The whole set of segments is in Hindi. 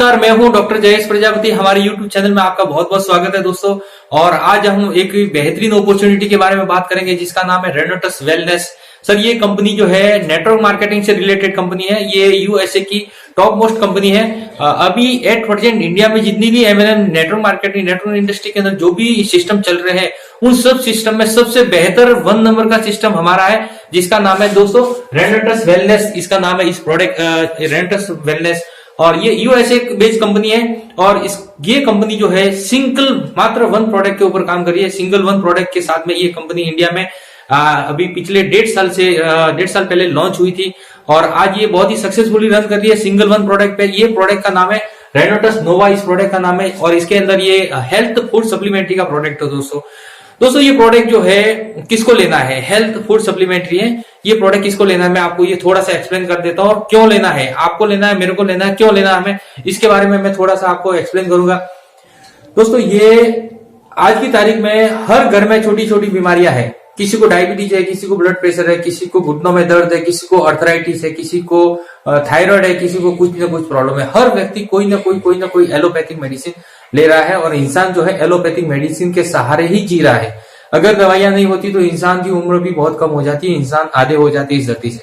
नमस्कार, मैं हूं डॉक्टर जयेश प्रजापति। हमारे YouTube चैनल में आपका बहुत बहुत स्वागत है दोस्तों। और आज हम एक बेहतरीन अपॉर्चुनिटी के बारे में बात करेंगे जिसका नाम है रेनोटस वेलनेस। सर, ये कंपनी जो है नेटवर्क मार्केटिंग से रिलेटेड कंपनी है। ये यूएसए की टॉप मोस्ट कंपनी है। अभी एट प्रेजेंट इंडिया में जितनी भी MLM network marketing network industry के अंदर जो भी सिस्टम चल रहे हैं उन सब सिस्टम में सबसे बेहतर 1 नंबर का सिस्टम हमारा है, जिसका नाम है दोस्तों रेनोटस वेलनेस। इसका नाम है इस प्रोडक्ट रेनोटस वेलनेस। और ये यूएसए बेस्ड कंपनी है। और ये कंपनी जो है सिंगल मात्र 1 प्रोडक्ट के ऊपर काम कर रही है। सिंगल 1 प्रोडक्ट के साथ में ये कंपनी इंडिया में अभी पिछले 1.5 साल पहले लॉन्च हुई थी। और आज ये बहुत ही सक्सेसफुली रन कर रही है सिंगल 1 प्रोडक्ट पे। ये प्रोडक्ट का नाम है रेनोटस नोवा, इस प्रोडक्ट का नाम है। और इसके अंदर ये हेल्थ फूड सप्लीमेंट्री का प्रोडक्ट है दोस्तों ये प्रोडक्ट जो है किसको लेना है, हेल्थ फूड सप्लीमेंट्री है। ये प्रोडक्ट किसको लेना है मैं आपको ये थोड़ा सा एक्सप्लेन कर देता हूँ। और क्यों लेना है, आपको लेना है, मेरे को लेना है, क्यों लेना है हमें, इसके बारे में मैं थोड़ा सा आपको एक्सप्लेन करूंगा। दोस्तों ये आज की तारीख में हर घर में छोटी छोटी बीमारियां हैं। किसी को डायबिटीज है, किसी को ब्लड प्रेशर है, किसी को घुटनों में दर्द है, किसी को अर्थराइटिस है, किसी को थायराइड है, किसी को कुछ ना कुछ प्रॉब्लम है। हर व्यक्ति कोई ना कोई एलोपैथिक मेडिसिन ले रहा है। और इंसान जो है एलोपैथिक मेडिसिन के सहारे ही जी रहा है। अगर दवाइयां नहीं होती तो इंसान की उम्र भी बहुत कम हो जाती है, इंसान आधे हो जाती है इस धरती से।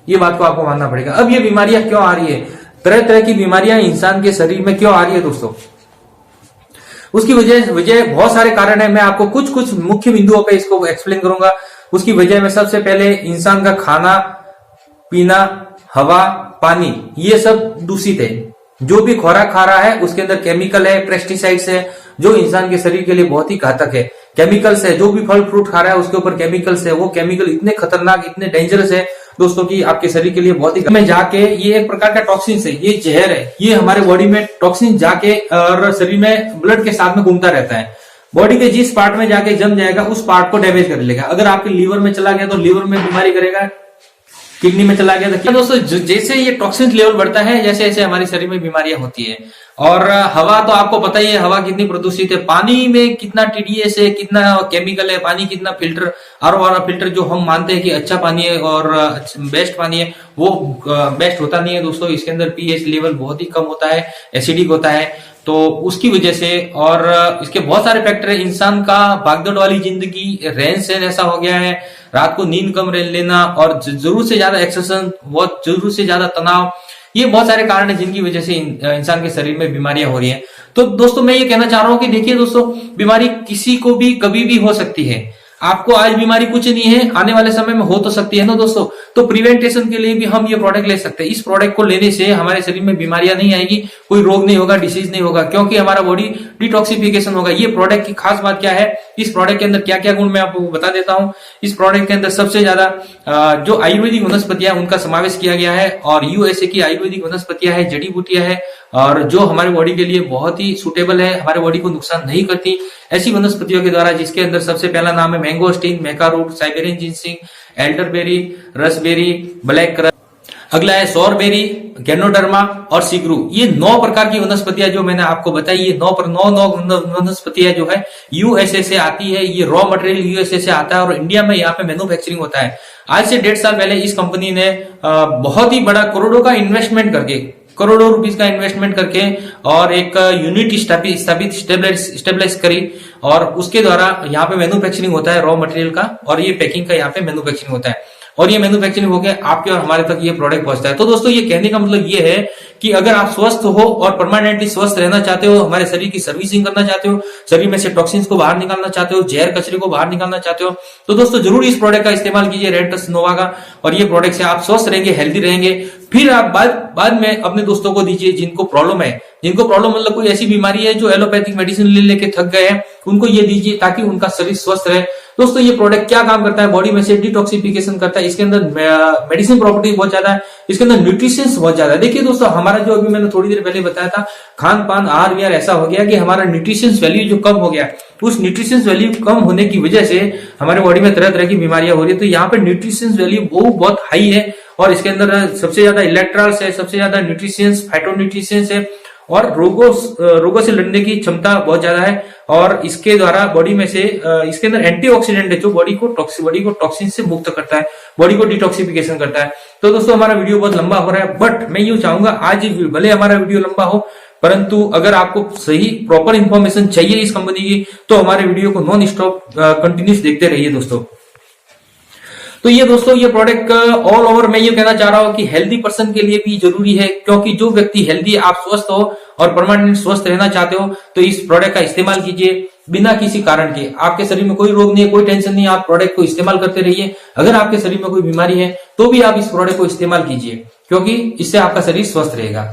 ये बात को आपको मानना पड़ेगा। अब ये बीमारियां क्यों आ रही है, तरह तरह की बीमारियां इंसान के शरीर में क्यों आ रही है दोस्तों, उसकी वजह बहुत सारे कारण है। मैं आपको कुछ मुख्य बिंदुओं पे इसको एक्सप्लेन करूंगा। उसकी वजह में सबसे पहले इंसान का खाना पीना, हवा, पानी, ये सब दूषित है। जो भी खुराक खा रहा है उसके अंदर केमिकल है, पेस्टिसाइड्स है, जो इंसान के शरीर के लिए बहुत ही घातक है। केमिकल्स है, जो भी फल फ्रूट खा रहा है उसके ऊपर केमिकल्स है। वो केमिकल इतने खतरनाक, इतने डेंजरस है दोस्तों कि आपके शरीर के लिए बहुत ही में जाके ये एक प्रकार का टॉक्सिन है, ये जहर है। ये हमारे बॉडी में टॉक्सिन जाके और शरीर में ब्लड के साथ में घूमता रहता है। बॉडी के जिस पार्ट में जाके जम जाएगा उस पार्ट को डैमेज कर लेगा। अगर आपके लीवर में चला गया तो लीवर में बीमारी करेगा, किडनी में चला गया तो दोस्तों जैसे ये टॉक्सिन लेवल बढ़ता है जैसे जैसे हमारे शरीर में बीमारियां होती है। और हवा तो आपको पता ही है, हवा कितनी प्रदूषित है, पानी में कितना टीडीएस है, कितना केमिकल है, पानी कितना फिल्टर, आरओ वाला फिल्टर जो हम मानते हैं कि अच्छा पानी है और बेस्ट पानी है, वो बेस्ट होता नहीं है दोस्तों। इसके अंदर पीएच लेवल बहुत ही कम होता है, एसिडिक होता है। तो उसकी वजह से और इसके बहुत सारे फैक्टर है। इंसान का भागदौड़ वाली जिंदगी, रहन सहन ऐसा हो गया है, रात को नींद कम लेना और जरूरत से ज्यादा एक्सरसाइज, बहुत जरूरत से ज्यादा तनाव, ये बहुत सारे कारण है जिनकी वजह से इंसान के शरीर में बीमारियां हो रही हैं। तो दोस्तों मैं ये कहना चाह रहा हूं कि देखिए दोस्तों, बीमारी किसी को भी कभी भी हो सकती है। आपको आज बीमारी कुछ नहीं है, आने वाले समय में हो तो सकती है ना दोस्तों। तो प्रिवेंटेशन के लिए भी हम ये प्रोडक्ट ले सकते हैं। इस प्रोडक्ट को लेने से हमारे शरीर में बीमारियां नहीं आएगी, कोई रोग नहीं होगा, डिसीज नहीं होगा, क्योंकि हमारा बॉडी डिटॉक्सिफिकेशन होगा। ये प्रोडक्ट की खास बात क्या है, इस प्रोडक्ट के अंदर क्या क्या गुण मैं आपको बता देता हूं। इस प्रोडक्ट के अंदर सबसे ज्यादा जो आयुर्वेदिक वनस्पतियां उनका समावेश किया गया है। और यूएसए की आयुर्वेदिक वनस्पतियां है, जड़ी बूटियां है, और जो हमारे बॉडी के लिए बहुत ही सुटेबल है, हमारे बॉडी को नुकसान नहीं करती, ऐसी वनस्पतियों के द्वारा, जिसके अंदर सबसे पहला नाम है mangosteen, maca root, Siberian ginseng, elderberry, raspberry, black क्रस। अगला है सौरबेरी, गैनोडर्मा और सिग्रू। ये 9 प्रकार की वनस्पतियां जो मैंने आपको बताई, ये 9 वनस्पतियां जो है यूएसए से आती है। ये रॉ मटेरियल यूएसए से आता है और इंडिया में यहाँ पे मैन्युफैक्चरिंग होता है। आज से 1.5 साल पहले इस कंपनी ने बहुत ही बड़ा करोड़ों का इन्वेस्टमेंट करके, करोड़ों रुपीस का इन्वेस्टमेंट करके और एक यूनिट स्टेबलाइज करी। और उसके द्वारा यहाँ पे मैन्युफैक्चरिंग होता है रॉ मटेरियल का, और ये पैकिंग का यहाँ पे मैन्युफैक्चरिंग होता है। और ये मैन्युफैक्चरिंग होकर आपके और हमारे तक ये प्रोडक्ट पहुंचता है। तो दोस्तों ये कहने का मतलब ये है कि अगर आप स्वस्थ हो और परमानेंटली स्वस्थ रहना चाहते हो, हमारे शरीर की सर्विसिंग करना चाहते हो, शरीर में से टॉक्सिन्स को बाहर निकालना चाहते हो, जहर कचरे को बाहर निकालना चाहते हो, तो दोस्तों जरूर इस प्रोडक्ट का इस्तेमाल कीजिए, रेनोटस नोवा का। और ये प्रोडक्ट से आप स्वस्थ रहेंगे, हेल्दी रहेंगे। फिर आप बाद में अपने दोस्तों को दीजिए जिनको प्रॉब्लम है, मतलब कोई ऐसी बीमारी है जो एलोपैथिक मेडिसिन ले लेके थक गए हैं, उनको ये दीजिए ताकि उनका शरीर स्वस्थ रहे। दोस्तों ये प्रोडक्ट क्या काम करता है, बॉडी में से डिटॉक्सिफिकेशन करता है। इसके अंदर मेडिसिन प्रॉपर्टी बहुत ज्यादा है, इसके अंदर न्यूट्रिशंस बहुत ज्यादा है। देखिए दोस्तों, हमारा जो अभी मैंने थोड़ी देर पहले बताया था, खान पान आहार विहार ऐसा हो गया कि हमारा न्यूट्रिशंस वैल्यू जो कम हो गया, उस न्यूट्रिशंस वैल्यू कम होने की वजह से हमारे बॉडी में तरह तरह की बीमारियां हो रही है। तो यहाँ पे न्यूट्रिशंस वैल्यू बहुत हाई है और इसके अंदर सबसे ज्यादा इलेक्ट्रॉल्स है, सबसे ज्यादा न्यूट्रिशंस, फाइटोन्यूट्रिशंस है और रोगों से लड़ने की क्षमता बहुत ज्यादा है। और इसके द्वारा बॉडी में से इसके अंदर एंटीऑक्सीडेंट है जो बॉडी को टॉक्सिन से मुक्त करता है, बॉडी को डिटॉक्सिफिकेशन करता है। तो दोस्तों हमारा वीडियो बहुत लंबा हो रहा है, बट मैं यूं चाहूंगा आज भले हमारा वीडियो लंबा हो परंतु अगर आपको सही प्रॉपर इंफॉर्मेशन चाहिए इस कंपनी की तो हमारे वीडियो को नॉन स्टॉप कंटिन्यूस देखते रहिए दोस्तों। तो ये दोस्तों ये प्रोडक्ट ऑल ओवर मैं ये कहना चाह रहा हूं कि हेल्दी पर्सन के लिए भी जरूरी है, क्योंकि जो व्यक्ति हेल्दी, आप स्वस्थ हो और परमानेंट स्वस्थ रहना चाहते हो तो इस प्रोडक्ट का इस्तेमाल कीजिए बिना किसी कारण के। आपके शरीर में कोई रोग नहीं है, कोई टेंशन नहीं है, आप प्रोडक्ट को इस्तेमाल करते रहिए। अगर आपके शरीर में कोई बीमारी है तो भी आप इस प्रोडक्ट को इस्तेमाल कीजिए, क्योंकि इससे आपका शरीर स्वस्थ रहेगा।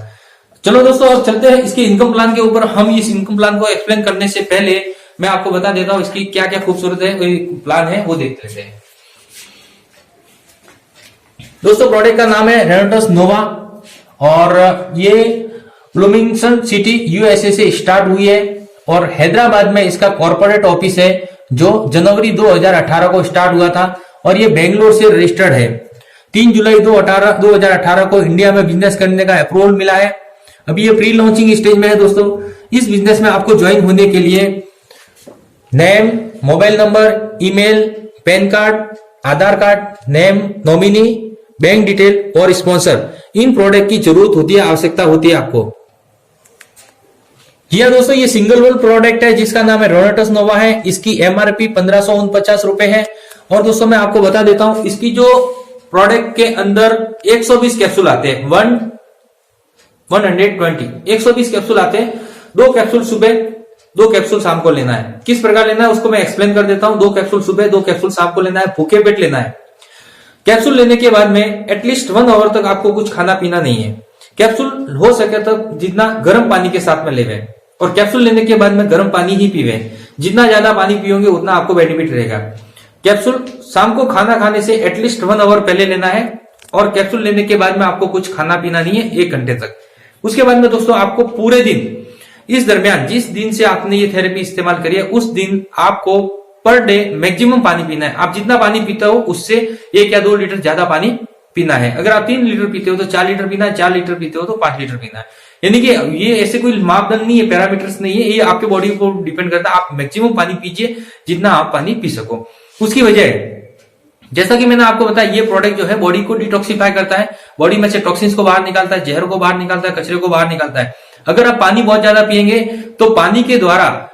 चलो दोस्तों अब चलते हैं इसके इनकम प्लान के ऊपर। हम इस इनकम प्लान को एक्सप्लेन करने से पहले मैं आपको बता देता हूं इसकी क्या क्या खूबसूरत है प्लान है, वो देख लेते हैं। दोस्तों प्रोडक्ट का नाम है रेनोटस नोवा और ये ब्लूमिंगटन सिटी यूएसए से स्टार्ट हुई है और हैदराबाद में इसका कॉर्पोरेट ऑफिस है जो जनवरी 2018 को स्टार्ट हुआ था और ये बेंगलोर से रजिस्टर्ड है। 3 जुलाई 2018 को इंडिया में बिजनेस करने का अप्रूवल मिला है। अभी ये प्री लॉन्चिंग स्टेज में है दोस्तों। इस बिजनेस में आपको ज्वाइन होने के लिए name, mobile number, email, PAN card, Aadhaar card, name, nominee, bank detail और स्पॉन्सर, इन प्रोडक्ट की जरूरत होती है, आवश्यकता होती है आपको। यह दोस्तों ये सिंगल वर्ल्ड प्रोडक्ट है जिसका नाम है रेनोटस नोवा है। इसकी एमआरपी 1549 रुपए है। और दोस्तों मैं आपको बता देता हूं इसकी जो प्रोडक्ट के अंदर 120 कैप्सूल आते हैं, 120 कैप्सूल आते हैं। 2 कैप्सूल सुबह, 2 कैप्सूल शाम को लेना है। किस प्रकार लेना है उसको मैं एक्सप्लेन कर देता हूं। 2 कैप्सूल सुबह, 2 कैप्सूल शाम को लेना है, भूखे पेट लेना है। कैप्सूल लेने के बाद में एटलीस्ट 1 आवर तक आपको कुछ खाना पीना नहीं है। कैप्सूल हो सके तो जितना गर्म पानी के साथ में लेवे और कैप्सूल लेने के बाद में गर्म पानी ही पीवे। जितना ज्यादा पानी पियोगे उतना आपको बेनिफिट रहेगा। कैप्सूल शाम को खाना खाने से एटलीस्ट 1 आवर पहले लेना है और कैप्सूल लेने के बाद में आपको कुछ खाना पीना नहीं है 1 घंटे तक। उसके बाद में दोस्तों आपको पूरे दिन, इस दरमियान जिस दिन से आपने ये थेरेपी इस्तेमाल करी है उस दिन आपको पर डे मैक्सिमम पानी पीना है। आप जितना पानी पीते हो उससे 1 या 2 लीटर ज्यादा पानी पीना है। अगर आप 3 लीटर पीते हो तो 4 लीटर पीना है, 4 लीटर पीते हो तो 5 लीटर पीना है। यानी कि ये ऐसे कोई मापदंड नहीं है, पैरामीटर्स नहीं है, ये आपके बॉडी को डिपेंड करता है। आप मैक्सिमम पानी पीजिए जितना आप पानी पी सको। उसकी वजह जैसा कि मैंने आपको बताया, ये प्रोडक्ट जो है बॉडी को डिटॉक्सिफाई करता है, बॉडी में से टॉक्सिन्स को बाहर निकालता है, जहर को बाहर निकालता है, कचरे को बाहर निकालता है। अगर आप पानी बहुत ज्यादा पिएंगे तो पानी के द्वारा,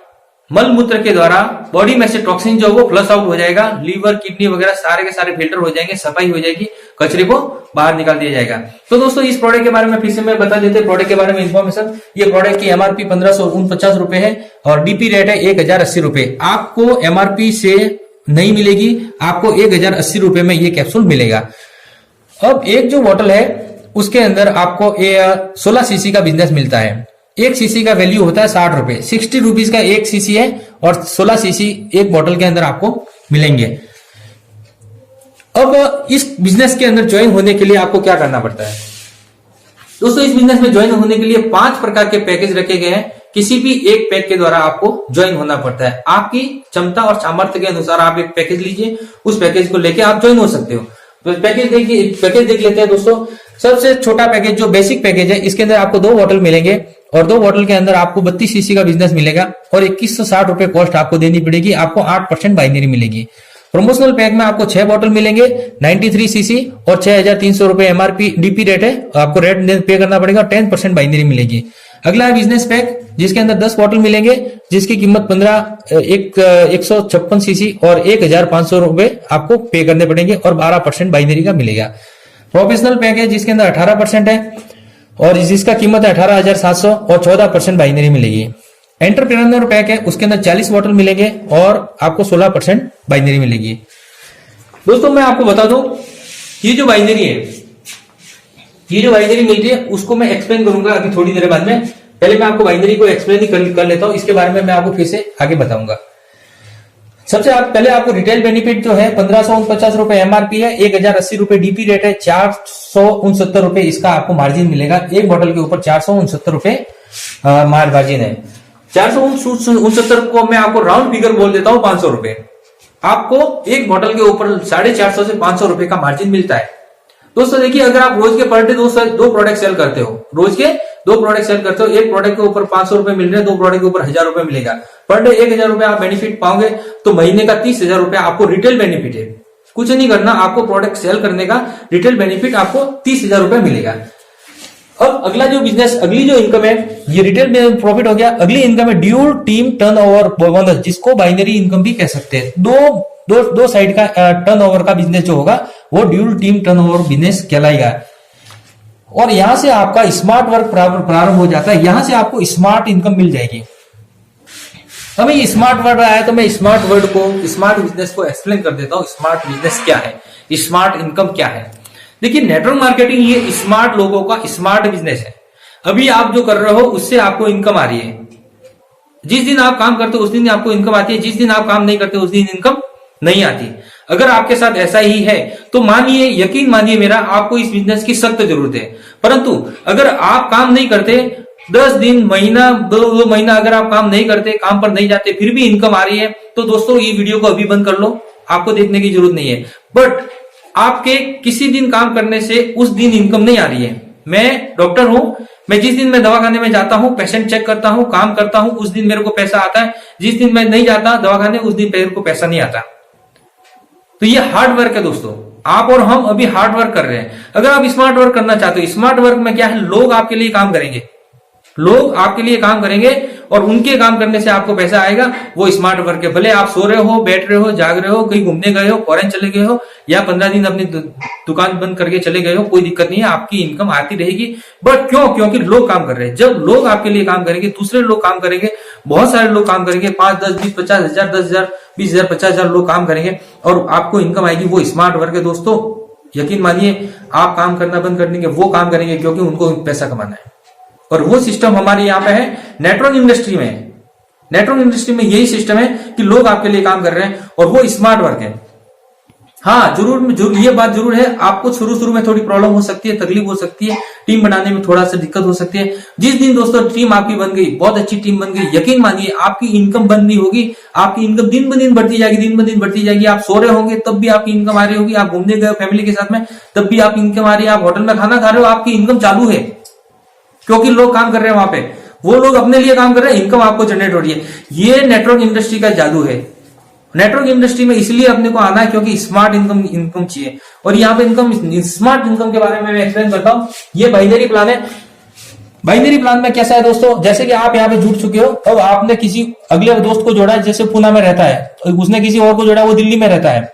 मल मूत्र के द्वारा बॉडी में से टॉक्सिन जो वो फ्लश आउट हो जाएगा, लीवर, किडनी वगैरह सारे के सारे फिल्टर हो जाएंगे, सफाई हो जाएगी, कचरे को बाहर निकाल दिया जाएगा। तो दोस्तों इस प्रोडक्ट के बारे में फिर से मैं बता देते हैं प्रोडक्ट के बारे में इंफॉर्मेशन। ये प्रोडक्ट की एमआरपी 1549 रुपए है और डीपी रेट है 1080 रुपए। आपको एमआरपी से नहीं मिलेगी, आपको 1080 रुपए में ये कैप्सूल मिलेगा। अब एक जो बोतल है उसके अंदर आपको 16 सीसी का बिजनेस मिलता है। 1 सीसी का वैल्यू होता है 60 रुपए। 60 रुपीज का 1 सीसी है और 16 सीसी एक बोतल के अंदर आपको मिलेंगे। अब इस बिजनेस के अंदर ज्वाइन होने के लिए आपको क्या करना पड़ता है दोस्तों? इस बिजनेस में ज्वाइन होने के लिए 5 प्रकार के पैकेज रखे गए हैं। किसी भी एक पैक के द्वारा आपको ज्वाइन होना पड़ता है। आपकी क्षमता और सामर्थ्य के अनुसार आप एक पैकेज लीजिए, उस पैकेज को लेके आप ज्वाइन हो सकते हो। तो पैकेज देख लेते हैं दोस्तों। सबसे छोटा पैकेज जो बेसिक पैकेज है, इसके अंदर आपको 2 बोतल मिलेंगे और 2 बोतल के अंदर आपको 32 सीसी का बिजनेस मिलेगा और 2160 रुपए कॉस्ट आपको देनी पड़ेगी। आपको 8% बाइनरी मिलेगी। प्रमोशनल पैक में आपको 6 बोतल मिलेंगे 93 सीसी और 6300 रुपए एमआरपी डीपी रेट है, आपको रेट पे करना पड़ेगा और 10% बाइनरी मिलेगी। अगला है बिजनेस पैक जिसके अंदर 10 बोतल मिलेंगे जिसकी कीमत 156 सीसी और 1500 रुपए आपको पे करने पड़ेंगे और 12% बाइनरी का मिलेगा। प्रोफेशनल पैक है जिसके अंदर 18% है और जिसका कीमत है 18,700 और 14% बाइनरी मिलेगी। एंटरप्रेन्योर पैक है उसके अंदर 40 बोतल मिलेंगे और आपको 16% बाइनरी मिलेगी। दोस्तों मैं आपको बता दूं, ये जो बाइनरी मिल रही है उसको मैं एक्सप्लेन करूंगा अभी थोड़ी देर बाद में। पहले मैं आपको बाइनरी को एक्सप्लेन ही कर लेता हूं, इसके बारे में मैं आपको फिर से आगे बताऊंगा। सबसे पहले आपको रिटेल बेनिफिट जो है 1549 रुपए एमआरपी है, 1080 रुपए डीपी रेट है, 469 रुपए इसका आपको मार्जिन मिलेगा। एक बोतल के ऊपर 469 रुपए मार्जिन है। 469 को मैं आपको राउंड फिगर बोल देता हूं 500 रुपए। आपको एक बोतल के ऊपर 450 से 500 रुपए का मार्जिन मिलता है। दोस्तों देखिए, अगर आप रोज के पर डे 2 प्रोडक्ट सेल करते हो, रोज के 2 प्रोडक्ट सेल करते हो, एक प्रोडक्ट के ऊपर 500 रुपए मिल रहे हैं, 2 प्रोडक्ट के ऊपर 1000 रुपए मिलेगा। पर डे 1000 रुपए आप बेनिफिट पाओगे तो महीने का 30,000 रुपए आपको रिटेल बेनिफिट है। कुछ नहीं करना, आपको प्रोडक्ट सेल करने का रिटेल बेनिफिट आपको 30,000 रुपए मिलेगा। अब अगला जो बिजनेस, अगली जो इनकम है, ये रिटेल में प्रॉफिट हो गया। अगली इनकम है ड्यूल टीम टर्नओवर बोनस, जिसको बाइनरी इनकम भी कह सकते हैं। दो साइड का टर्नओवर का बिजनेस जो होगा वो ड्यूल टीम टर्नओवर बिजनेस कहलाएगा। और यहां से आपका स्मार्ट वर्क प्रारंभ हो जाता है, यहां से आपको स्मार्ट इनकम मिल जाएगी। अब ये स्मार्ट वर्ड आया तो मैं स्मार्ट वर्ड को, स्मार्ट बिजनेस को एक्सप्लेन कर देता हूं। स्मार्ट बिजनेस क्या है, स्मार्ट इनकम क्या है। देखिए, नेटवर्क मार्केटिंग ये स्मार्ट लोगों का स्मार्ट बिजनेस है। अभी आप जो कर रहे हो उससे आपको इनकम आ रही है। जिस दिन आप काम करते हो उस दिन आपको इनकम आती है, जिस दिन आप काम नहीं करते उस दिन इनकम नहीं आती। अगर आपके साथ ऐसा ही है तो मानिए, यकीन मानिए मेरा, आपको इस बिजनेस की सख्त जरूरत है। परंतु अगर आप काम नहीं करते, 10 दिन, महीना, 2 महीना अगर आप काम नहीं करते, काम पर नहीं जाते, फिर भी इनकम आ रही है, तो दोस्तों ये वीडियो को अभी बंद कर लो, आपको देखने की जरूरत नहीं है। बट आपके किसी दिन काम करने से उस दिन इनकम नहीं आ रही है। मैं डॉक्टर हूं, मैं जिस दिन मैं दवाखाने में जाता हूं, पेशेंट चेक करता हूं, काम करता हूं, उस दिन मेरे को पैसा आता है। जिस दिन मैं नहीं जाता दवाखाने, उस दिन मेरे को पैसा नहीं आता। तो ये हार्ड वर्क है दोस्तों। आप और हम अभी हार्ड वर्क कर रहे हैं। अगर आप स्मार्ट वर्क करना चाहते हो, स्मार्ट वर्क में क्या है, लोग आपके लिए काम करेंगे, लोग आपके लिए काम करेंगे और उनके काम करने से आपको पैसा आएगा, वो स्मार्ट वर्क है। भले आप सो रहे हो, बैठ रहे हो, जाग रहे हो, कहीं घूमने गए हो, फॉरेन चले गए हो, या 15 दिन अपनी दुकान बंद करके चले गए हो, कोई दिक्कत नहीं है, आपकी इनकम आती रहेगी। बट क्यों? क्योंकि लोग काम कर रहे हैं। जब लोग आपके लिए काम करेंगे, दूसरे लोग काम करेंगे, बहुत सारे लोग काम करेंगे, 5, 10, 20, 50 हजार, 10 हजार, 20 हजार, 50 हजार लोग काम करेंगे और आपको इनकम आएगी। वो स्मार्ट वर्क है दोस्तों। यकीन मानिए, आप काम करना बंद कर देंगे, वो काम करेंगे, क्योंकि उनको पैसा कमाना है। और वो सिस्टम हमारे यहाँ पे है नेटवर्क इंडस्ट्री में। नेटवर्क इंडस्ट्री में यही सिस्टम है कि लोग आपके लिए काम कर रहे हैं और वो स्मार्ट वर्क है। हाँ, जरूर ये बात जरूर है, आपको शुरू में थोड़ी प्रॉब्लम हो सकती है, तकलीफ हो सकती है, टीम बनाने में थोड़ा सा दिक्कत हो सकती है। जिस दिन दोस्तों टीम आपकी बन गई, बहुत अच्छी टीम बन गई, यकीन मानिए आपकी इनकम बंद नहीं होगी। आपकी इनकम दिन ब दिन बढ़ती जाएगी, दिन ब दिन बढ़ती जाएगी। आप सो रहे होंगे तब भी आपकी इनकम आ रही होगी, आप घूमने गए फैमिली के साथ में तब भी आपकी इनकम आ रही है, आप होटल में खाना खा रहे हो, आपकी इनकम चालू है, क्योंकि लोग काम कर रहे हैं वहां पे। वो लोग अपने लिए काम कर रहे हैं, इनकम आपको जनरेट हो रही है। ये नेटवर्क इंडस्ट्री का जादू है। नेटवर्क इंडस्ट्री में इसलिए अपने को आना है क्योंकि स्मार्ट इनकम चाहिए। और यहाँ पे इनकम, स्मार्ट इनकम के बारे में मैं एक्सप्लेन करता हूँ। ये बाइनरी प्लान है। बाइनरी प्लान में कैसा है दोस्तों, जैसे कि आप यहाँ पे जुड़ चुके हो, अब आपने किसी अगले दोस्त को जोड़ा है, जैसे पुणे में रहता है, उसने किसी और को जोड़ा, वो दिल्ली में रहता है।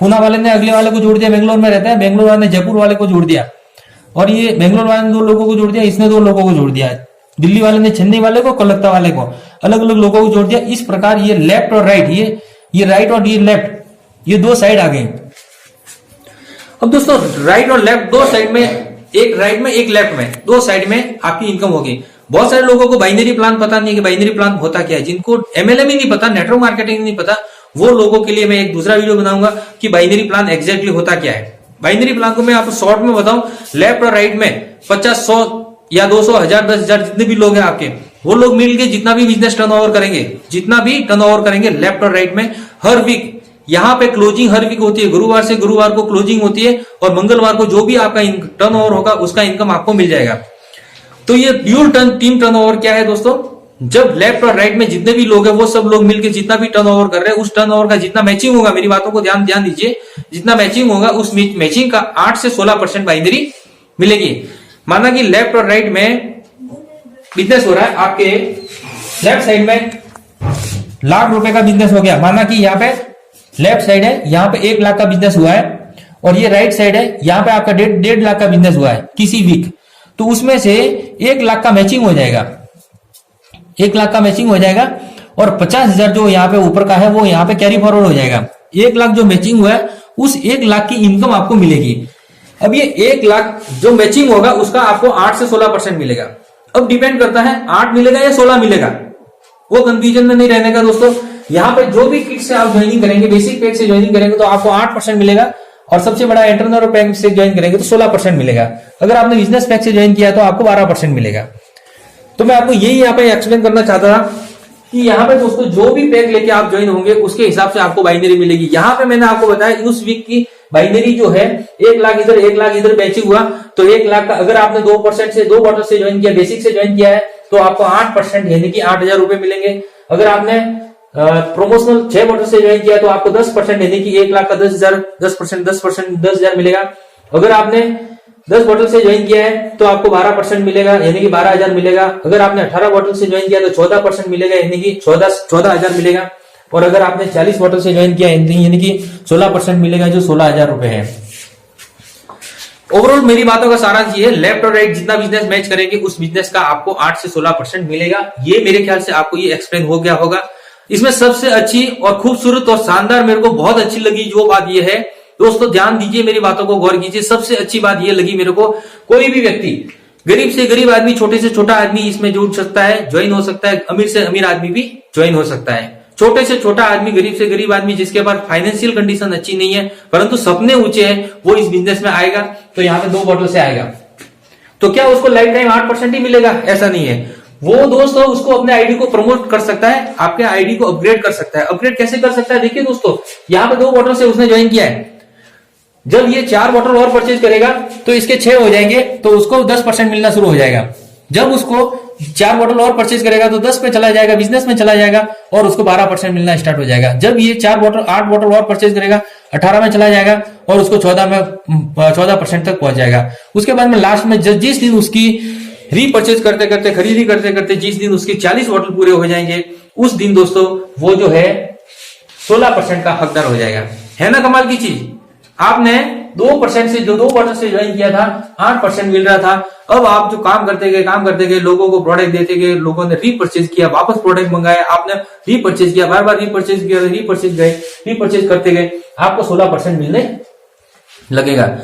पुणे वाले ने अगले वाले को जोड़ दिया, बेंगलोर में रहता है, बेंगलोर वाले ने जयपुर वाले को जोड़ दिया, और ये बेंगलोर वाले ने 2 लोगों को जोड़ दिया, इसने 2 लोगों को जोड़ दिया, दिल्ली वाले ने चेन्नई वाले को, कोलकाता वाले को, अलग अलग लोगों को जोड़ दिया। इस प्रकार ये लेफ्ट और राइट, ये राइट और ये लेफ्ट, ये 2 साइड आ गई। अब दोस्तों राइट और लेफ्ट 2 साइड में, एक राइट में एक लेफ्ट में, 2 साइड में आपकी इनकम होगी। बहुत सारे लोगों को बाइनरी प्लान पता नहीं है कि बाइनरी प्लान होता क्या है। जिनको MLM ही नहीं पता, नेटवर्क मार्केटिंग नहीं पता, वो लोगों के लिए मैं एक दूसरा वीडियो बनाऊंगा कि बाइनरी प्लान एग्जैक्टली होता क्या है। बाइनरी प्लान को मैं आपको शॉर्ट में बताऊं, लेफ्ट और राइट में 50, 100 या 200, 1000, 10,000 जितने भी लोग हैं आपके, वो लोग मिलके जितना भी बिजनेस टर्नओवर करेंगे लेफ्ट और राइट में, हर वीक यहाँ पे क्लोजिंग हर वीक होती है। गुरुवार से गुरुवार को क्लोजिंग होती है और मंगलवार को जो भी आपका टर्नओवर होगा उसका इनकम आपको मिल जाएगा। तो ये ड्यूल टीम टर्नओवर क्या है दोस्तों, जब लेफ्ट और राइट में जितने भी लोग हैं वो सब लोग मिलकर जितना भी टर्नओवर कर रहे हैं, उस टर्नओवर का जितना मैचिंग होगा, मेरी बातों को ध्यान दीजिए, जितना मैचिंग होगा उस मैचिंग का 8 से 16% बाइनरी मिलेगी। माना कि लेफ्ट और राइट में बिजनेस हो रहा है, आपके लेफ्ट साइड में ₹1,00,000 का बिजनेस हो गया। माना कि यहाँ पे लेफ्ट साइड है, यहाँ पे 1 लाख का बिजनेस हुआ है, और ये राइट साइड है, यहाँ पे आपका 1.5 लाख का बिजनेस हुआ है किसी वीक। तो उसमें से 1 लाख का मैचिंग हो जाएगा, 1 लाख का मैचिंग हो जाएगा, और 50,000 जो यहाँ पे ऊपर का है वो यहाँ पे कैरी फॉरवर्ड हो जाएगा। 1 लाख जो मैचिंग हुआ है, उस 1 लाख की इनकम आपको मिलेगी। अब ये 1 लाख जो मैचिंग होगा उसका आपको 8 से 16% मिलेगा। अब डिपेंड करता है 8 मिलेगा या 16 मिलेगा, वो कंफ्यूजन में नहीं रहने का दोस्तों। यहाँ पे जो भी किट से आप ज्वाइनिंग करेंगे, बेसिक पैक से ज्वाइनिंग करेंगे तो आपको 8% मिलेगा, और सबसे बड़ा एंटरप्रेन्योर पैक से ज्वाइन करेंगे तो 16% मिलेगा। अगर आपने बिजनेस पैक से ज्वाइन किया तो आपको 12% मिलेगा। तो मैं आपको यही यहाँ पे एक्सप्लेन करना चाहता था कि यहाँ पे दोस्तों जो भी पैक लेके आप ज्वाइन होंगे उसके हिसाब से आपको बाइनरी मिलेगी। यहाँ पे मैंने आपको बताया उस वीक की बाइनरी जो है 1 लाख इधर 1 लाख इधर मैचिंग हुआ, तो 1 लाख का अगर आपने 2% से 2 क्वार्टर से ज्वाइन किया, बेसिक से ज्वाइन किया है, तो आपको 8% यानी कि 8,000 रुपए मिलेंगे। अगर आपने प्रोमोशनल 6 क्वार्टर से ज्वाइन किया तो आपको 10% यानी कि 1 लाख का 10,000, 10% 10,000 मिलेगा। अगर आपने 10 बॉटल से ज्वाइन किया है तो आपको 12% मिलेगा, यानी कि 12,000 मिलेगा। अगर आपने 18 बॉटल से ज्वाइन किया तो 14% मिलेगा, यानी कि 14,000 मिलेगा। और अगर आपने 40 बॉटल से ज्वाइन किया यानी कि 16% मिलेगा, जो 16,000 रुपए है। ओवरऑल मेरी बातों का सारांश ये है, लेफ्ट और राइट जितना बिजनेस मैच करेंगे उस बिजनेस का आपको 8 से 16% मिलेगा। ये मेरे ख्याल से आपको ये एक्सप्लेन हो गया होगा। इसमें सबसे अच्छी और खूबसूरत और शानदार मेरे को बहुत अच्छी लगी जो बात ये है, दोस्तों ध्यान दीजिए, मेरी बातों को गौर कीजिए। सबसे अच्छी बात ये लगी मेरे को, कोई भी व्यक्ति, गरीब से गरीब आदमी, छोटे से छोटा आदमी इसमें जुड़ सकता है, ज्वाइन हो सकता है। अमीर से अमीर आदमी भी ज्वाइन हो सकता है। छोटे से छोटा आदमी, गरीब से गरीब आदमी जिसके पास फाइनेंशियल कंडीशन अच्छी नहीं है परंतु सपने ऊंचे हैं, वो इस बिजनेस में आएगा तो यहाँ पे 2 बॉटल से आएगा तो क्या उसको लाइफ टाइम 8% ही मिलेगा? ऐसा नहीं है। वो दोस्तों उसको अपने आईडी को प्रमोट कर सकता है, आपके आईडी को अपग्रेड कर सकता है। अपग्रेड कैसे कर सकता है? देखिए दोस्तों, यहाँ पे 2 बॉटल से उसने ज्वाइन किया है, जब ये 4 बॉटल और परचेज करेगा तो इसके 6 हो जाएंगे, तो उसको 10% मिलना शुरू हो जाएगा। जब उसको 4 बॉटल और परचेज करेगा तो 10 पे चला जाएगा, बिजनेस में चला जाएगा और उसको 12% मिलना स्टार्ट हो जाएगा। जब ये 8 बॉटल और परचेज करेगा 18 में चला जाएगा और उसको 14% तक पहुंच जाएगा। उसके बाद में लास्ट में जिस दिन उसकी रीपरचेज करते करते, खरीदी करते करते जिस दिन उसकी 40 बॉटल पूरे हो जाएंगे, उस दिन दोस्तों वो जो है 16% का हकदार हो जाएगा। है ना कमाल की चीज? आपने 2% से, जो 2 बॉटल से ज्वाइन किया था, 8% मिल रहा था। अब आप जो काम करते गए, लोगों को प्रोडक्ट देते गए, लोगों ने रीपरचेज किया, वापस प्रोडक्ट मंगाया, आपने रीपरचेज किया, बार बार रीपरचेज किया, रीपरचेज करते गए, आपको 16% मिलने लगेगा।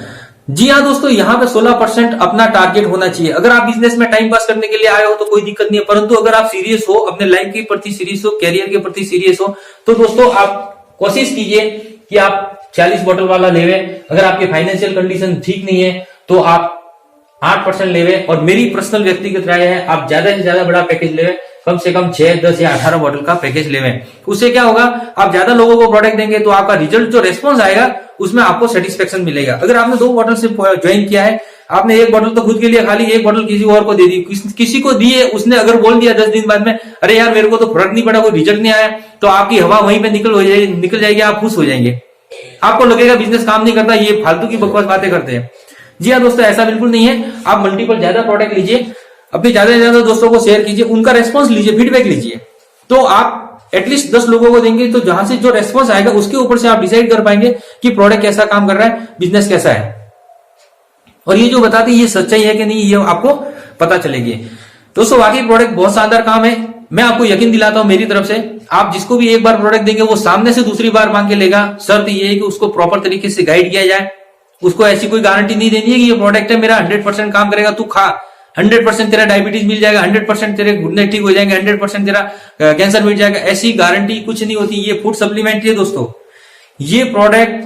जी हाँ दोस्तों, यहाँ पे 16% अपना टारगेट होना चाहिए। अगर आप बिजनेस में टाइम पास करने के लिए आए हो तो कोई दिक्कत नहीं है, परंतु अगर आप सीरियस हो, अपने लाइफ के प्रति सीरियस हो, कैरियर के प्रति सीरियस हो, तो दोस्तों आप कोशिश कीजिए कि आप 40 बॉटल वाला लेवे। अगर आपके फाइनेंशियल कंडीशन ठीक नहीं है तो आप 8% लेवे। और मेरी पर्सनल व्यक्तिगत राय है, आप ज्यादा से ज्यादा बड़ा पैकेज लेवे, कम से कम 6, 10 या 18 बॉटल का पैकेज लेवे। उससे क्या होगा, आप ज्यादा लोगों को प्रोडक्ट देंगे तो आपका रिजल्ट, जो रेस्पॉन्स आएगा उसमें आपको सेटिस्फेक्शन मिलेगा। अगर आपने 2 बॉटल से ज्वाइन किया है, आपने 1 बॉटल तो खुद के लिए खाली, 1 बॉटल किसी और को दे दी, किसी को दी है, उसने अगर बोल दिया 10 दिन बाद में, अरे यार मेरे को तो फर्क नहीं पड़ा, कोई रिजल्ट नहीं आया, तो आपकी हवा वहीं पे निकल जाएगी, आप खुश हो जाएंगे। आपको लगेगा बिजनेस काम नहीं करता, ये फालतू की बकवास बातें करते हैं। जी हाँ दोस्तों, ऐसा बिल्कुल नहीं है। आप मल्टीपल ज्यादा प्रोडक्ट लीजिए, अपने ज्यादा से ज्यादा दोस्तों को शेयर कीजिए, उनका रेस्पॉन्स लीजिए, फीडबैक लीजिए, तो आप एटलीस्ट 10 लोगों को देंगे तो जहां से जो रेस्पॉन्स आएगा उसके ऊपर से आप डिसाइड कर पाएंगे कि प्रोडक्ट कैसा काम कर रहा है, बिजनेस कैसा है। और ये जो बताते हैं ये सच्चाई है कि नहीं, ये आपको पता चलेगी। दोस्तों वाकई प्रोडक्ट बहुत शानदार काम है, मैं आपको यकीन दिलाता हूं मेरी तरफ से। आप जिसको भी एक बार प्रोडक्ट देंगे वो सामने से दूसरी बार मांग के लेगा। शर्त ये है कि उसको प्रॉपर तरीके से गाइड किया जाए। उसको ऐसी कोई गारंटी नहीं देनी है कि ये प्रोडक्ट है मेरा 100% काम करेगा, तू खा, 100% तेरा डायबिटीज मिल जाएगा, 100% तेरे घुटने ठीक हो जाएंगे, 100% तेरा कैंसर मिल जाएगा। ऐसी गारंटी कुछ नहीं होती। ये फूड सप्लीमेंट्री है दोस्तों। ये प्रोडक्ट,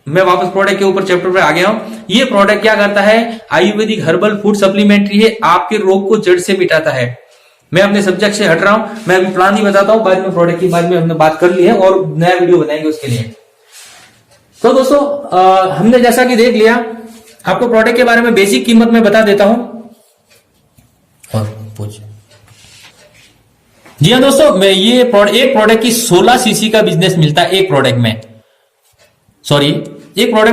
मैं वापस प्रोडक्ट के ऊपर चैप्टर पर आ गया हूं। ये प्रोडक्ट क्या करता है, आयुर्वेदिक हर्बल फूड सप्लीमेंट्री है, आपके रोग को जड़ से मिटाता है। मैं अपने सब्जेक्ट से हट रहा हूं, मैं अभी प्लान ही बताता हूं, बाद में प्रोडक्ट की बाद में हमने बात कर ली है और नया वीडियो बनाएंगे उसके लिए। तो दोस्तों हमने जैसा कि देख लिया, आपको प्रोडक्ट के बारे में बेसिक कीमत में बता देता हूं। और पूछ जी हाँ दोस्तों, मैं ये एक प्रोडक्ट की 16 सीसी का बिजनेस मिलता है। एक प्रोडक्ट में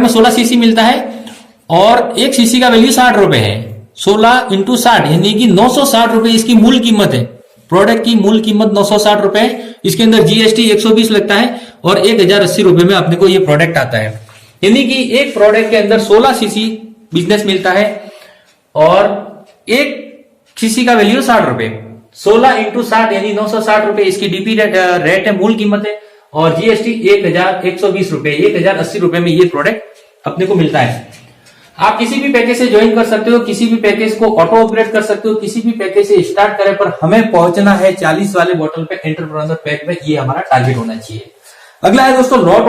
16 सीसी मिलता है और 1 सीसी का वैल्यू 60 रुपए है। 16 × 60 यानी कि 960 रुपए इसकी मूल कीमत है। प्रोडक्ट की मूल कीमत 960 रुपए है। इसके अंदर जीएसटी 120 लगता है और 1080 रुपए में अपने को ये प्रोडक्ट आता है। यानी कि एक प्रोडक्ट के अंदर 16 सीसी बिजनेस मिलता है और 1 सीसी का वैल्यू 60 रुपए। 16 × 60 यानी 960 रुपए इसकी डीपी रेट है, मूल कीमत है, और जीएसटी 1120 रुपए, 1080 रुपए में ये प्रोडक्ट अपने को मिलता है। आप किसी भी पैकेज से ज्वाइन कर सकते हो, किसी भी पैकेज को ऑटो अपग्रेड कर सकते हो, किसी भी पैकेज से स्टार्ट करें, पर हमें पहुंचना है 40 वाले बॉटल पे, एंटरप्रेन्योर पैक में। ये हमारा टारगेट होना चाहिए। अगला है दोस्तों लॉट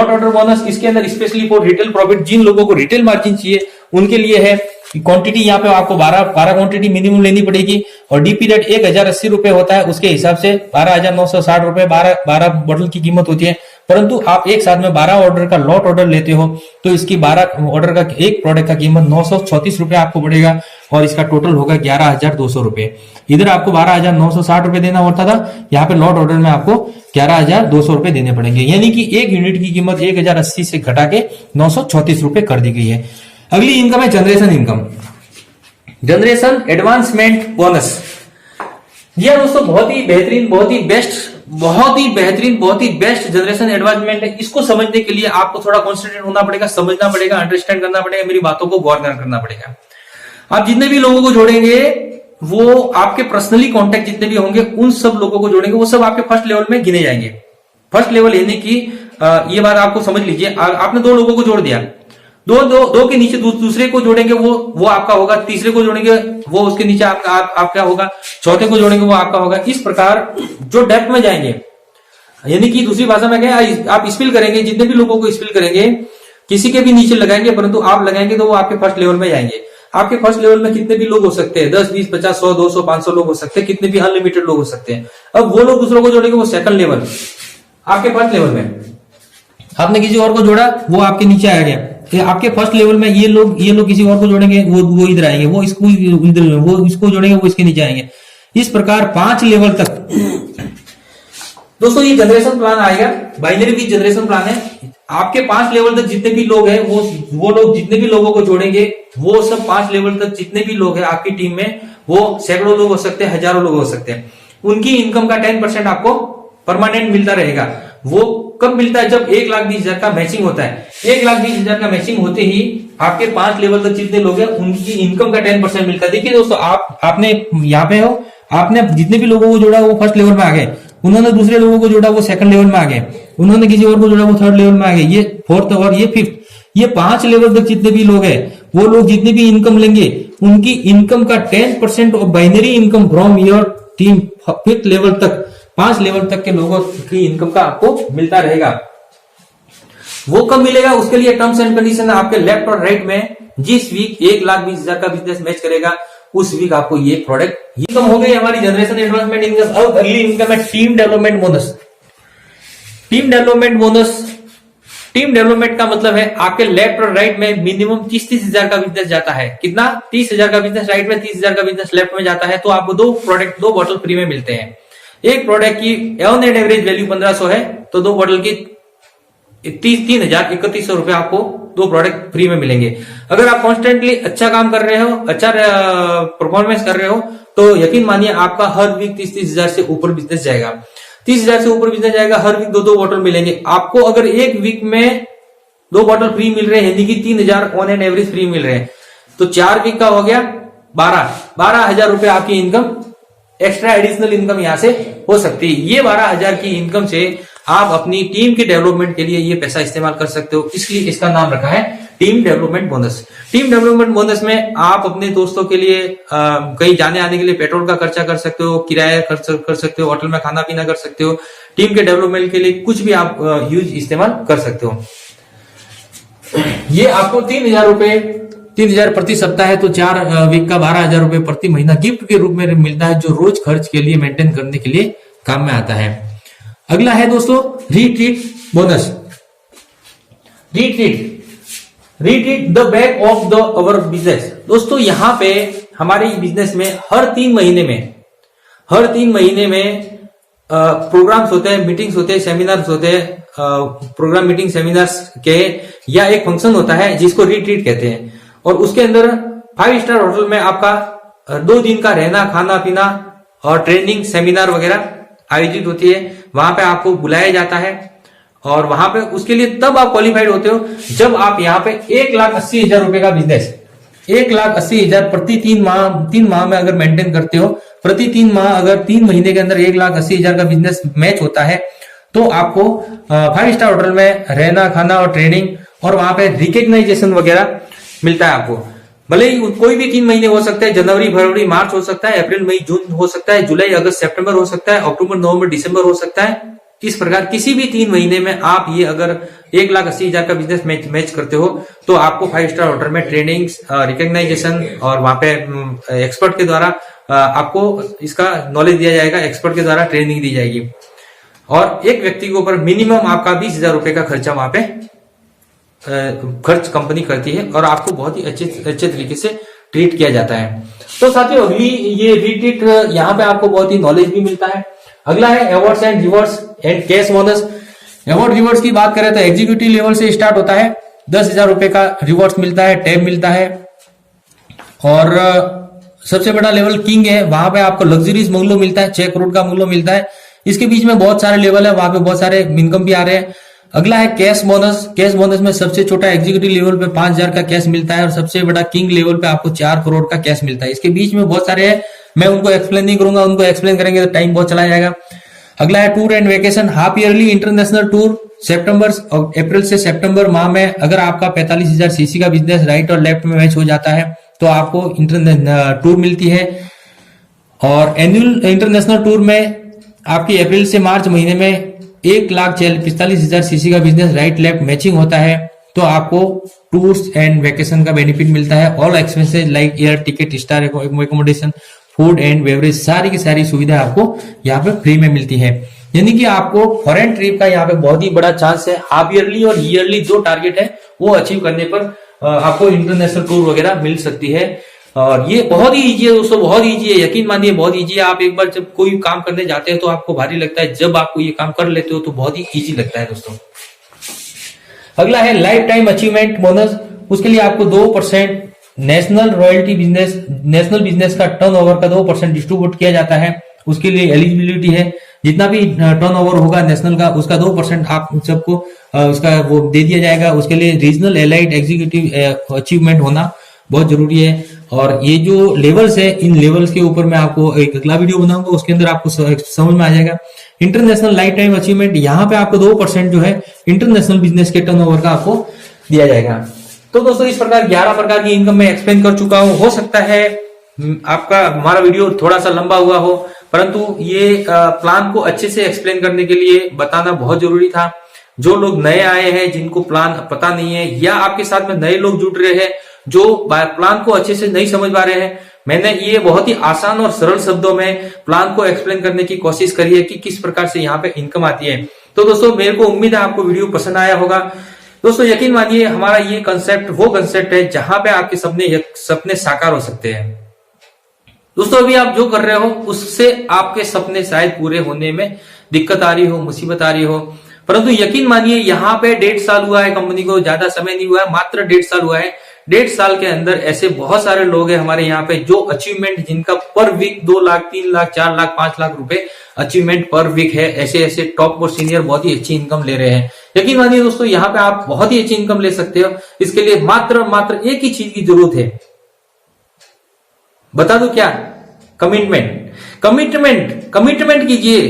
ऑर्डर बोनस। इसके अंदर स्पेशली फॉर रिटेल प्रॉफिट, जिन लोगों को रिटेल मार्जिन चाहिए उनके लिए है। क्वांटिटी यहाँ पे आपको 12 क्वांटिटी मिनिमम लेनी पड़ेगी और डीपी रेट 1080 रुपए होता है। उसके हिसाब से 12,960 रुपए 12 बॉटल की कीमत होती है। परंतु आप एक साथ में 12 ऑर्डर का लॉट ऑर्डर लेते हो तो इसकी 12 ऑर्डर का एक प्रोडक्ट का कीमत 934 रुपए आपको पड़ेगा और इसका टोटल होगा 11,200 रुपए। इधर आपको 12,960 रुपए देना होता था, यहाँ पे लॉट ऑर्डर में आपको 11,200 रुपए देने पड़ेंगे। यानी कि एक यूनिट की कीमत 1080 से घटा के 934 रुपए कर दी गई है। अगली इनकम है generation income, generation advancement bonus. यह दोस्तों बहुत ही बेहतरीन, बहुत ही बेस्ट जनरेशन एडवांसमेंट है। इसको समझने के लिए आपको थोड़ा कॉन्सेंट्रेट होना पड़ेगा, समझना पड़ेगा, अंडरस्टैंड करना पड़ेगा, मेरी बातों को गौर करना पड़ेगा। आप जितने भी लोगों को जोड़ेंगे वो आपके पर्सनली कॉन्टेक्ट जितने भी होंगे उन सब लोगों को जोड़ेंगे, वो सब आपके फर्स्ट लेवल में गिने जाएंगे। फर्स्ट लेवल यानी कि ये बात आपको समझ लीजिए, आपने 2 लोगों को जोड़ दिया, दो के नीचे दूसरे को जोड़ेंगे वो आपका होगा, तीसरे को जोड़ेंगे वो उसके नीचे आपका होगा, चौथे को जोड़ेंगे वो आपका होगा। इस प्रकार जो डेप्थ में जाएंगे, यानी कि दूसरी भाषा में क्या, आप स्पिल करेंगे, जितने भी लोगों को स्पिल करेंगे किसी के भी नीचे लगाएंगे, परंतु आप लगाएंगे तो वो आपके फर्स्ट लेवल में जाएंगे। आपके फर्स्ट लेवल में कितने भी लोग हो सकते हैं, 10, 20, 50, 100, 200, 500 लोग हो सकते हैं, कितने भी अनलिमिटेड लोग हो सकते हैं। अब वो लोग दूसरों को जोड़ेंगे, वो सेकंड लेवल, आपके फर्स्ट लेवल में आपने किसी और को जोड़ा वो आपके नीचे आ गया। आपके फर्स्ट लेवल में ये लोग किसी और को जोड़ेंगे वो इधर आएंगे, वो इसको इधर, वो इसको जोड़ेंगे वो इसके नीचे आएंगे। इस प्रकार 5 लेवल तक दोस्तों ये जनरेशन प्लान आएगा, बाइनरी भी जनरेशन प्लान है। आपके 5 लेवल तक जितने भी लोग हैं वो लोग जितने भी लोगों को जोड़ेंगे वो सब 5 लेवल तक जितने भी लोग हैं आपकी टीम में, वो सैकड़ों लोग हो सकते हैं, हजारों लोग हो सकते हैं। उनकी इनकम का 10% आपको परमानेंट मिलता रहेगा। वो कब मिलता है, जब 1,20,000 का मैचिंग होता है। 1,20,000 का मैचिंग होते ही आपके 5 लेवल तक जितने लोग हैं उनकी इनकम का 10% मिलता है। देखिए दोस्तों, आपने यहाँ पे हो, आपने जितने भी लोगों को जोड़ा वो फर्स्ट लेवल में आ गए, उन्होंने दूसरे लोगों को जोड़ा वो सेकंड लेवल में आ गए, उन्होंने किसी और को जोड़ा वो थर्ड लेवल में आ गए, ये फोर्थ और ये फिफ्थ। ये 5 लेवल तक जितने भी लोग हैं वो लोग जितने भी इनकम लेंगे उनकी इनकम का 10% of binary income from your team 5th level तक, 5 लेवल तक के लोगों की इनकम का आपको मिलता रहेगा। वो कब मिलेगा, उसके लिए टर्म्स एंड कंडीशन आपके लेफ्ट और राइट में। जिस वीक 1,20,000 का बिजनेस मैच करेगा उस वीक आपको ये प्रोडक्ट इनकम हो गई हमारी जनरेशन एडवांसमेंट इनकम। अब अगली इनकम है team development bonus. Team development bonus, team development का मतलब है आपके लेफ्ट और राइट में मिनिमम 30,000 का बिजनेस जाता है। कितना, 30,000 का बिजनेस राइट में, 30,000 का बिजनेस लेफ्ट में जाता है, तो आपको 2 बॉटल फ्री में मिलते हैं। एक प्रोडक्ट की ऑन एंड एवरेज वैल्यू 1500 है, तो 2 बॉटल की 3,000-3,100 रुपए आपको 2 प्रोडक्ट फ्री में मिलेंगे। अगर आप कॉन्स्टेंटली अच्छा काम कर रहे हो, अच्छा परफॉर्मेंस कर रहे हो, तो यकीन मानिए आपका हर वीक 30,000 से ऊपर बिजनेस जाएगा। 30,000 से ऊपर बिजनेस जाएगा, हर वीक 2 बॉटल मिलेंगे आपको। अगर एक वीक में 2 बॉटल फ्री मिल रहे हैं, यानी कि 3,000 ऑन एंड एवरेज फ्री मिल रहे हैं, तो 4 वीक का हो गया 12,000 रुपए आपकी इनकम, एक्स्ट्रा एडिशनल इनकम यहां से हो सकती है। ये 12,000 की इनकम से आप अपनी टीम के डेवलपमेंट के लिए ये पैसा इस्तेमाल कर सकते हो, इसलिए इसका नाम रखा है team development bonus. Team development bonus में आप अपने दोस्तों के लिए कहीं जाने आने के लिए पेट्रोल का खर्चा कर सकते हो, किराया खर्च कर सकते हो, होटल में खाना पीना कर सकते हो, टीम के डेवलपमेंट के लिए कुछ भी आप यूज इस्तेमाल कर सकते हो। ये आपको 3,000 रुपए, 3,000 प्रति सप्ताह है, तो 4 वीक का 12,000 रुपए प्रति महीना गिफ्ट के रूप में मिलता है, जो रोज खर्च के लिए मेंटेन करने के लिए काम में आता है। अगला है दोस्तों retreat bonus. Retreat the back of the our business. दोस्तों यहां पे हमारे बिजनेस में हर 3 महीने में प्रोग्राम्स होते हैं, मीटिंग्स होते हैं, सेमिनार्स होते हैं, प्रोग्राम मीटिंग सेमिनार्स के, या एक फंक्शन होता है जिसको रिट्रीट कहते हैं। और उसके अंदर 5 स्टार होटल में आपका 2 दिन का रहना, खाना पीना और ट्रेनिंग सेमिनार वगैरह आयोजित होती है। वहां पे आपको बुलाया जाता है और वहां पे उसके लिए तब आप क्वालिफाइड होते हो जब आप यहाँ पे 1,80,000 रुपए का बिजनेस, 1,80,000 प्रति 3 माह में अगर मेंटेन करते हो, प्रति 3 माह अगर 3 महीने के अंदर 1,80,000 का बिजनेस मैच होता है, तो आपको 5 स्टार होटल में रहना, खाना और ट्रेनिंग, और वहां पे रिकग्नाइजेशन वगैरह मिलता है आपको। भले ही कोई भी 3 महीने हो सकता है, जनवरी, फरवरी, मार्च हो सकता है, अप्रैल, मई, जून हो सकता है, जुलाई, अगस्त, सितंबर हो सकता है, अक्टूबर, नवंबर, दिसंबर हो सकता है। इस प्रकार किसी भी 3 महीने में आप ये अगर 1,80,000 का बिजनेस मैच करते हो, तो आपको 5 स्टार होटल में ट्रेनिंग, रिकग्नाइजेशन और वहां पे एक्सपर्ट के द्वारा आपको इसका नॉलेज दिया जाएगा, एक्सपर्ट के द्वारा ट्रेनिंग दी जाएगी। और एक व्यक्ति के ऊपर मिनिमम आपका 20,000 रुपए का खर्चा वहां पे खर्च कंपनी करती है, और आपको बहुत ही अच्छे तरीके से ट्रीट किया जाता है। तो साथियों अगली ये रिट्रीट, यहाँ पे आपको बहुत ही नॉलेज भी मिलता है। अगला है awards and rewards and cash bonus. Award rewards की बात करें तो एग्जीक्यूटिव लेवल से स्टार्ट होता है। 10,000 रुपए का रिवॉर्ड्स मिलता है, टैब मिलता है। और सबसे बड़ा लेवल किंग है, वहां पे आपको लग्जरीज मूल्य मिलता है, 6 करोड़ का मूल्य मिलता है। इसके बीच में बहुत सारे लेवल है, वहां पे बहुत सारे इनकम भी आ रहे हैं। अगला है कैश बोनस। कैश बोनस में सबसे छोटा एग्जीक्यूटिव लेवल पे 5,000 का कैश मिलता है और सबसे बड़ा किंग लेवल पे आपको 4 करोड़ का कैश मिलता है। इसके बीच में बहुत सारे हैं, मैं उनको एक्सप्लेन नहीं करूंगा, उनको एक्सप्लेन करेंगे तो टाइम बहुत चला जाएगा। अगला है tour and vacation. Half yearly international tour सितंबर और अप्रैल से सितंबर माह में अगर आपका 45,000 सीसी का बिजनेस राइट और लेफ्ट में मैच हो जाता है तो आपको टूर मिलती है। और एनुअल इंटरनेशनल टूर में आपकी अप्रैल से मार्च महीने में 1,45,000 सीसी का बिजनेस राइट लेफ्ट मैचिंग होता है तो आपको टूर्स एंड वेकेशन का बेनिफिट मिलता है। All expenses like air ticket, star accommodation, food and beverage, सारी की सारी सुविधा आपको यहाँ पे फ्री में मिलती है। यानी कि आपको फॉरेन ट्रिप का यहाँ पे बहुत ही बड़ा चांस है। हाफ ईयरली और ईयरली जो टारगेट है वो अचीव करने पर आपको इंटरनेशनल टूर वगैरह मिल सकती है। और ये बहुत ही इजी है दोस्तों, बहुत इजी है, यकीन मानिए बहुत इजी है। आप एक बार जब कोई काम करने जाते हैं तो आपको भारी लगता है, जब आपको ये काम कर लेते हो तो बहुत ही इजी लगता है दोस्तों। अगला है लाइफ टाइम अचीवमेंट बोनस। उसके लिए आपको 2% national royalty business, national business का टर्नओवर का 2% डिस्ट्रीब्यूट किया जाता है। उसके लिए एलिजिबिलिटी है, जितना भी टर्नओवर होगा नेशनल का उसका 2% आप सबको उसका वो दे दिया जाएगा। उसके लिए रीजनल एलाइड एग्जीक्यूटिव अचीवमेंट होना बहुत जरूरी है। और ये जो लेवल्स है, इन लेवल्स के ऊपर मैं आपको एक अगला वीडियो बनाऊंगा, उसके अंदर आपको समझ में आ जाएगा। इंटरनेशनल लाइफ टाइम अचीवमेंट, यहाँ पे आपको 2% जो है इंटरनेशनल बिजनेस के टर्नओवर का आपको दिया जाएगा। तो दोस्तों इस प्रकार 11 प्रकार की इनकम मैं एक्सप्लेन कर चुका हूं। हो सकता है आपका हमारा वीडियो थोड़ा सा लंबा हुआ हो, परंतु ये प्लान को अच्छे से एक्सप्लेन करने के लिए बताना बहुत जरूरी था। जो लोग नए आए हैं, जिनको प्लान पता नहीं है, या आपके साथ में नए लोग जुड़ रहे हैं जो प्लान को अच्छे से नहीं समझ पा रहे हैं, मैंने ये बहुत ही आसान और सरल शब्दों में प्लान को एक्सप्लेन करने की कोशिश करी है कि किस प्रकार से यहाँ पे इनकम आती है। तो दोस्तों मेरे को उम्मीद है आपको वीडियो पसंद आया होगा। दोस्तों यकीन मानिए हमारा ये कंसेप्ट वो कंसेप्ट है जहां पे आपके सपने साकार हो सकते हैं। दोस्तों अभी आप जो कर रहे हो उससे आपके सपने शायद पूरे होने में दिक्कत आ रही हो, मुसीबत आ रही हो, परंतु यकीन मानिए यहाँ पे 1.5 साल हुआ है कंपनी को, ज्यादा समय नहीं हुआ है, मात्र 1.5 साल हुआ है। 1.5 साल के अंदर ऐसे बहुत सारे लोग हैं हमारे यहाँ पे जो अचीवमेंट, जिनका पर वीक 2 लाख, 3 लाख, 4 लाख, 5 लाख रुपए अचीवमेंट पर वीक है। ऐसे ऐसे टॉप और सीनियर बहुत ही अच्छी इनकम ले रहे हैं। यकीन मानिए दोस्तों यहाँ पे आप बहुत ही अच्छी इनकम ले सकते हो। इसके लिए मात्र एक ही चीज की जरूरत है, बता दो क्या? कमिटमेंट कीजिए,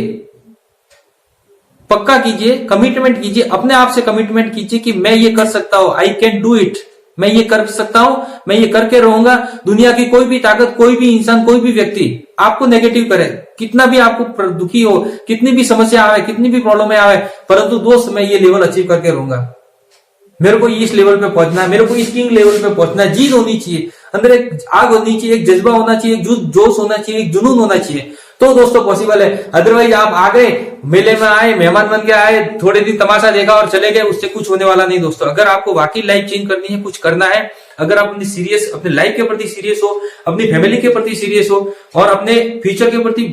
पक्का कीजिए, कमिटमेंट कीजिए, अपने आप से कमिटमेंट कीजिए कि मैं ये कर सकता हूं, आई कैन डू इट, मैं ये कर सकता हूं, मैं ये करके रहूंगा। दुनिया की कोई भी ताकत, कोई भी इंसान, कोई भी व्यक्ति आपको नेगेटिव करे, कितना भी आपको दुखी हो, कितनी भी समस्या आवे, कितनी भी प्रॉब्लम आवे, परंतु दोस्त मैं ये लेवल अचीव करके रहूंगा। मेरे को इस लेवल पे पहुंचना है, मेरे को इस किंग लेवल पे पहुंचना है। जीत होनी चाहिए, अंदर एक आग होनी चाहिए, एक जज्बा होना चाहिए, एक जोश होना चाहिए, एक जुनून होना चाहिए, तो दोस्तों पॉसिबल है। अदरवाइज आप आ गए, मेले में आए, मेहमान बन के आए, थोड़े दिन तमाशा देखा और चले गए, उससे कुछ होने वाला नहीं दोस्तों। अगर आपको वाकई लाइफ चेंज करनी है, कुछ करना है, अगर आप अपने लाइफ के प्रति सीरियस हो, अपनी फैमिली के प्रति सीरियस हो और अपने फ्यूचर के प्रति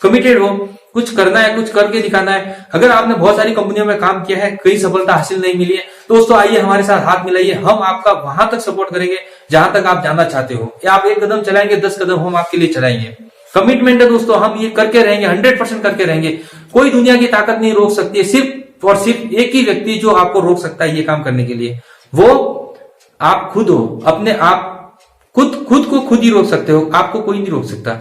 कमिटेड हो, कुछ करना है, कुछ करके दिखाना है। अगर आपने बहुत सारी कंपनियों में काम किया है, कई सफलता हासिल नहीं मिली है, दोस्तों आइए हमारे साथ हाथ मिलाइए, हम आपका वहां तक सपोर्ट करेंगे जहां तक आप जाना चाहते हो। या आप 1 कदम चलाएंगे, 10 कदम हम आपके लिए चलाएंगे। कमिटमेंट है दोस्तों, हम ये करके रहेंगे, 100% करके रहेंगे। कोई दुनिया की ताकत नहीं रोक सकती है, सिर्फ और सिर्फ एक ही व्यक्ति जो आपको रोक सकता है ये काम करने के लिए, वो आप खुद हो। अपने आप खुद को खुद ही रोक सकते हो, आपको कोई नहीं रोक सकता।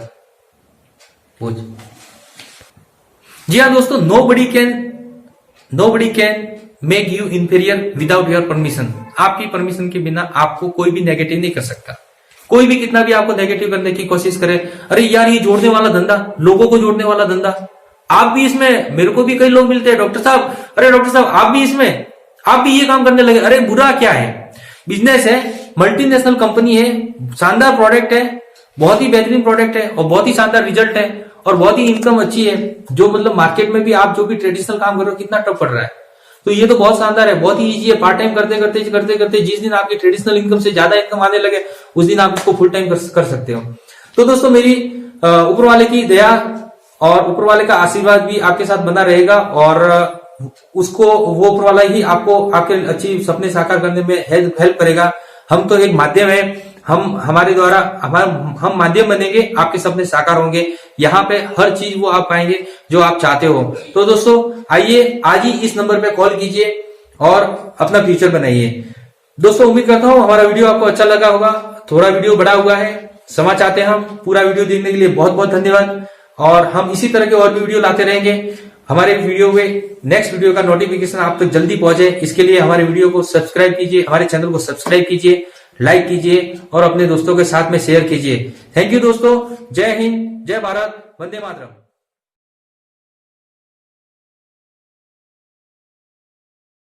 जी हाँ दोस्तों, nobody can make you inferior without your permission. आपकी परमिशन के बिना आपको कोई भी नेगेटिव नहीं कर सकता। कोई भी कितना भी आपको नेगेटिव करने की कोशिश करे, अरे यार ये जोड़ने वाला धंधा, लोगों को जोड़ने वाला धंधा, आप भी इसमें, मेरे को भी कई लोग मिलते हैं, डॉक्टर साहब, अरे डॉक्टर साहब आप भी इसमें, आप भी ये काम करने लगे, अरे बुरा क्या है, बिजनेस है, मल्टीनेशनल कंपनी है, शानदार प्रोडक्ट है, बहुत ही बेहतरीन प्रोडक्ट है और बहुत ही शानदार रिजल्ट है और बहुत ही इनकम अच्छी है, जो मतलब मार्केट में भी आप जो भी ट्रेडिशनल काम कर रहे हो कितना टफ पड़ रहा है, तो ये तो बहुत शानदार है, बहुत ही इजी है। पार्ट टाइम करते करते जिस दिन आपकी ट्रेडिशनल इनकम से ज्यादा इनकम आने लगे उस दिन आप इसको फुल टाइम कर सकते हो। तो दोस्तों मेरी ऊपर वाले की दया और ऊपर वाले का आशीर्वाद भी आपके साथ बना रहेगा और उसको वो ऊपर वाला ही आपको आपके अच्छी सपने साकार करने में हेल्प करेगा। हम तो एक माध्यम है, हम हमारे द्वारा हम माध्यम बनेंगे, आपके सपने साकार होंगे। यहाँ पे हर चीज वो आप पाएंगे जो आप चाहते हो। तो दोस्तों आइए आज ही इस नंबर पे कॉल कीजिए और अपना फ्यूचर बनाइए। दोस्तों उम्मीद करता हूँ हमारा वीडियो आपको अच्छा लगा होगा। थोड़ा वीडियो बड़ा हुआ है, क्षमा चाहते हैं हम। पूरा वीडियो देखने के लिए बहुत बहुत धन्यवाद, और हम इसी तरह के और भी वीडियो लाते रहेंगे। हमारे वीडियो में नेक्स्ट वीडियो का नोटिफिकेशन आप तक जल्दी पहुंचे, इसके लिए हमारे वीडियो को सब्सक्राइब कीजिए, हमारे चैनल को सब्सक्राइब कीजिए, लाइक कीजिए और अपने दोस्तों के साथ में शेयर कीजिए। थैंक यू दोस्तों। जय हिंद, जय भारत, वंदे मातरम।